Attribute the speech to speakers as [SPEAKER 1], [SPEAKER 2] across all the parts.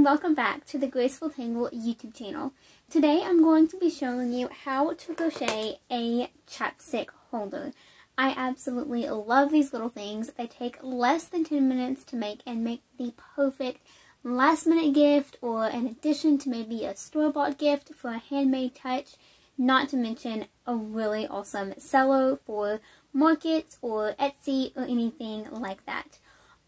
[SPEAKER 1] welcome back to the Graceful Tangle YouTube channel. Today I'm going to be showing you how to crochet a chapstick holder. I absolutely love these little things. They take less than 10 minutes to make and make the perfect last minute gift or an addition to maybe a store-bought gift for a handmade touch, not to mention a really awesome seller for markets or Etsy or anything like that.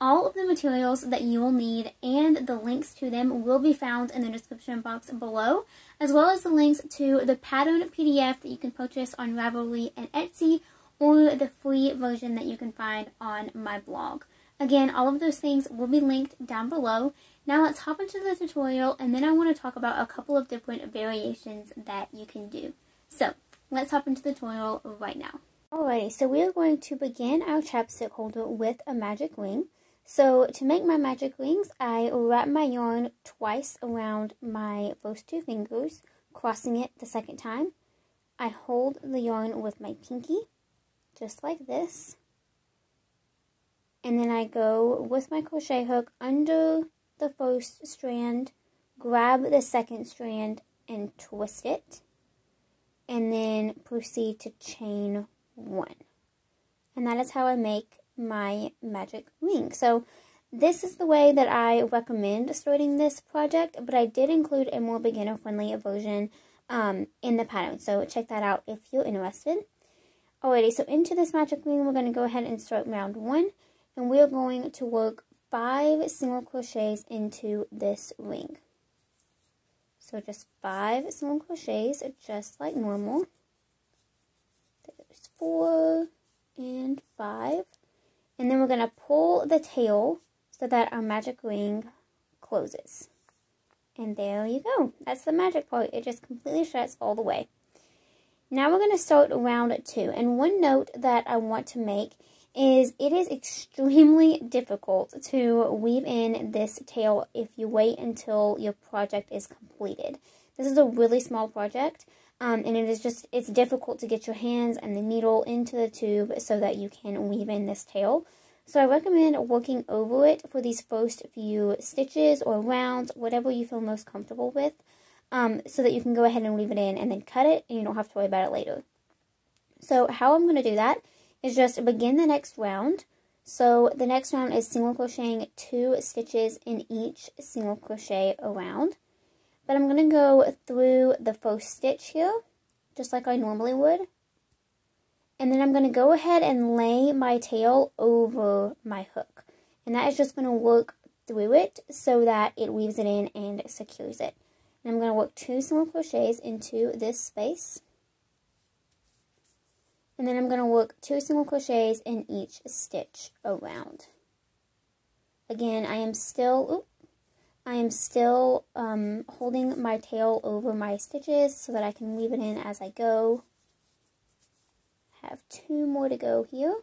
[SPEAKER 1] All of the materials that you will need and the links to them will be found in the description box below, as well as the links to the pattern PDF that you can purchase on Ravelry and Etsy, or the free version that you can find on my blog. Again, all of those things will be linked down below. Now let's hop into the tutorial, and then I want to talk about a couple of different variations that you can do. So let's hop into the tutorial right now. Alrighty, so we are going to begin our chapstick holder with a magic ring. So to make my magic rings, I wrap my yarn twice around my first two fingers, crossing it the second time. I hold the yarn with my pinky, just like this. And then I go with my crochet hook under the first strand, grab the second strand and twist it, and then proceed to chain one. And that is how I make my magic ring. So this is the way that I recommend starting this project, but I did include a more beginner friendly version in the pattern, so check that out if you're interested. Alrighty, so into this magic ring we're going to go ahead and start round 1, and we're going to work 5 single crochets into this ring. So just 5 single crochets, just like normal. There's 4 and 5. And then we're going to pull the tail so that our magic ring closes. And there you go. That's the magic part. It just completely shuts all the way. Now we're going to start round 2. And one note that I want to make is it is extremely difficult to weave in this tail if you wait until your project is completed. This is a really small project. And it's difficult to get your hands and the needle into the tube so that you can weave in this tail. So I recommend working over it for these first few stitches or rounds, whatever you feel most comfortable with, so that you can go ahead and weave it in and then cut it and you don't have to worry about it later. So how I'm going to do that is just begin the next round. So the next round is single crocheting 2 stitches in each single crochet around. But I'm going to go through the first stitch here, just like I normally would. And then I'm going to go ahead and lay my tail over my hook. And that is just going to work through it so that it weaves it in and secures it. And I'm going to work 2 single crochets into this space. And then I'm going to work 2 single crochets in each stitch around. Again, I am still holding my tail over my stitches so that I can weave it in as I go. I have 2 more to go here.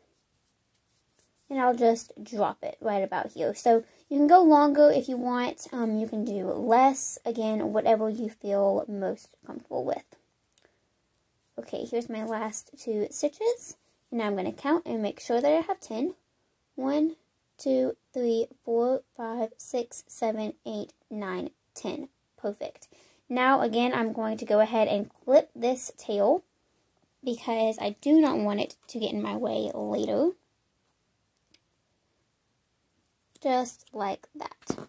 [SPEAKER 1] And I'll just drop it right about here. So you can go longer if you want. You can do less. Again, whatever you feel most comfortable with. Okay, here's my last 2 stitches. And now I'm going to count and make sure that I have 10. 1, 2, 3, 4, 5, 6, 7, 8, 9, 10. Perfect. Now again, I'm going to go ahead and clip this tail because I do not want it to get in my way later. Just like that.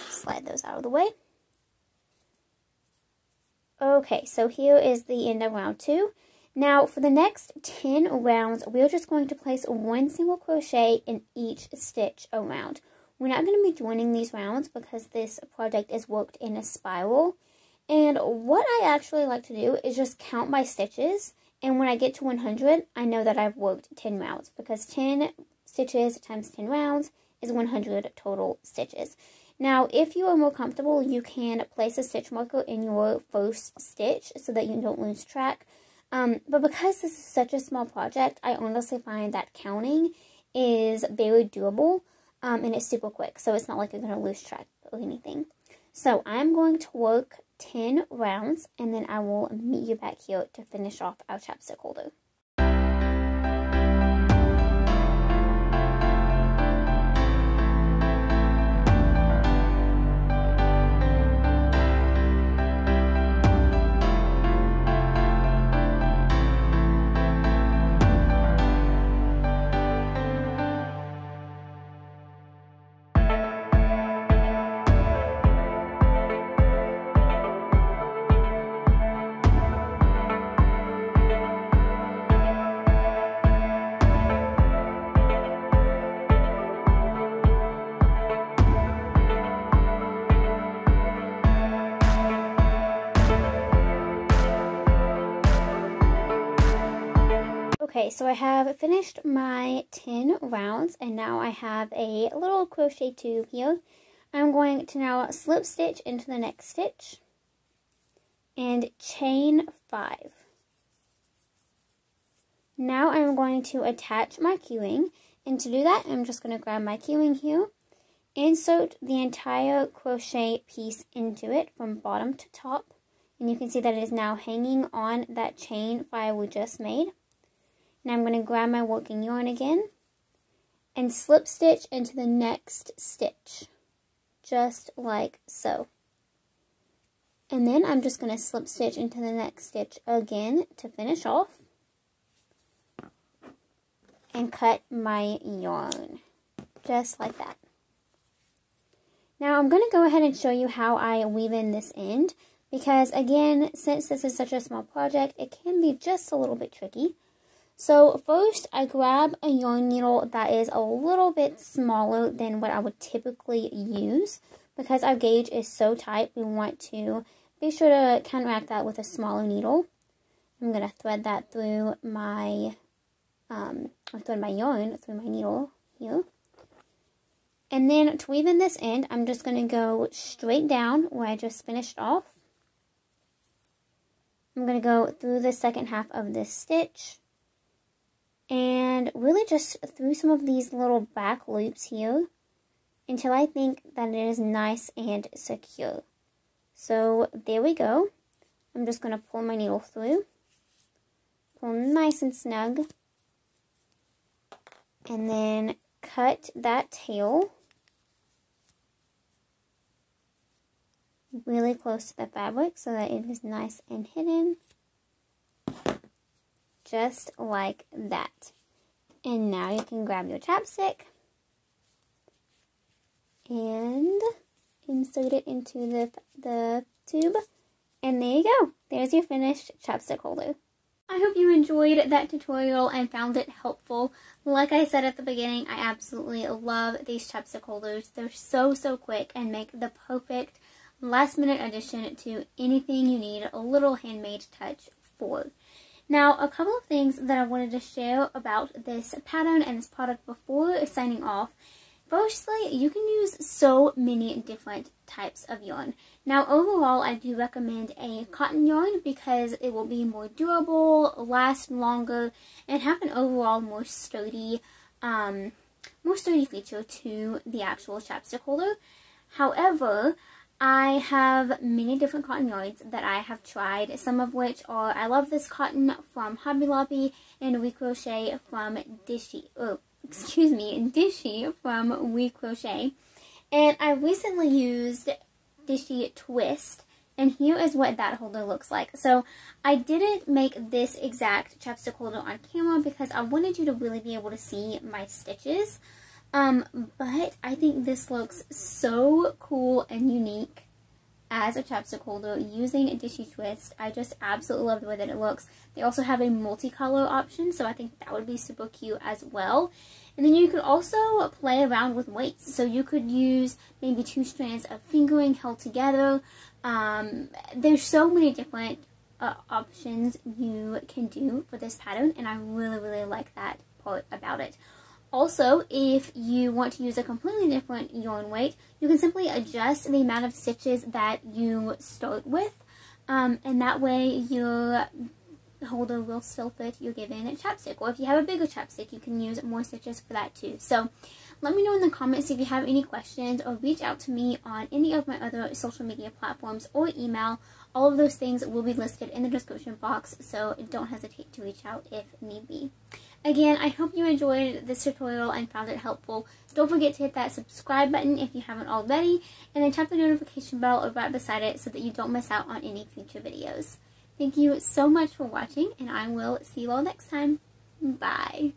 [SPEAKER 1] Slide those out of the way. Okay, so here is the end of round 2. Now, for the next 10 rounds, we're just going to place 1 single crochet in each stitch around. We're not going to be joining these rounds because this project is worked in a spiral. And what I actually like to do is just count my stitches. And when I get to 100, I know that I've worked 10 rounds because 10 stitches times 10 rounds is 100 total stitches. Now, if you are more comfortable, you can place a stitch marker in your first stitch so that you don't lose track. But because this is such a small project, I honestly find that counting is very doable, and it's super quick, so it's not like you're going to lose track or anything. So I'm going to work 10 rounds, and then I will meet you back here to finish off our chapstick holder. Okay, so I have finished my 10 rounds, and now I have a little crochet tube here. I'm going to now slip stitch into the next stitch and chain 5. Now I'm going to attach my queuing, and to do that I'm just going to grab my queuing here, insert the entire crochet piece into it from bottom to top, and you can see that it is now hanging on that chain 5 we just made. Now I'm going to grab my working yarn again and slip stitch into the next stitch, just like so. And then I'm just going to slip stitch into the next stitch again to finish off and cut my yarn, just like that. Now I'm going to go ahead and show you how I weave in this end, because again, since this is such a small project, it can be just a little bit tricky. So first, I grab a yarn needle that is a little bit smaller than what I would typically use. Because our gauge is so tight, we want to be sure to counteract that with a smaller needle. I'm going to thread that through my, thread my yarn through my needle here. And then to weave in this end, I'm just going to go straight down where I just finished off. I'm going to go through the second half of this stitch. And really just through some of these little back loops here until I think that it is nice and secure. So there we go. I'm just going to pull my needle through, pull nice and snug, and then cut that tail really close to the fabric so that it is nice and hidden. Just like that. And now you can grab your chapstick and insert it into the tube. And there you go. There's your finished chapstick holder. I hope you enjoyed that tutorial and found it helpful. Like I said at the beginning, I absolutely love these chapstick holders. They're so quick and make the perfect last minute addition to anything you need a little handmade touch for. Now, a couple of things that I wanted to share about this pattern and this product before signing off. Firstly, you can use so many different types of yarn. Now, overall, I do recommend a cotton yarn because it will be more durable, last longer, and have an overall more sturdy feature to the actual chapstick holder. However, I have many different cotton yarns that I have tried, some of which are, I love this cotton from Hobby Lobby and WeCrochet from Dishie, Dishie from WeCrochet. And I recently used Dishie Twist, and here is what that holder looks like. So I didn't make this exact chapstick holder on camera because I wanted you to really be able to see my stitches. But I think this looks so cool and unique as a chapstick holder using a Dishie Twist. I just absolutely love the way that it looks. They also have a multicolor option, so I think that would be super cute as well. And then you could also play around with weights. So you could use maybe 2 strands of fingering held together. There's so many different options you can do for this pattern, and I really like that part about it. Also, if you want to use a completely different yarn weight, you can simply adjust the amount of stitches that you start with, and that way your holder will still fit your given chapstick. Or if you have a bigger chapstick, you can use more stitches for that too. So let me know in the comments if you have any questions, or reach out to me on any of my other social media platforms or email. All of those things will be listed in the description box, so don't hesitate to reach out if need be. Again, I hope you enjoyed this tutorial and found it helpful. Don't forget to hit that subscribe button if you haven't already, and then tap the notification bell right beside it so that you don't miss out on any future videos. Thank you so much for watching, and I will see you all next time. Bye!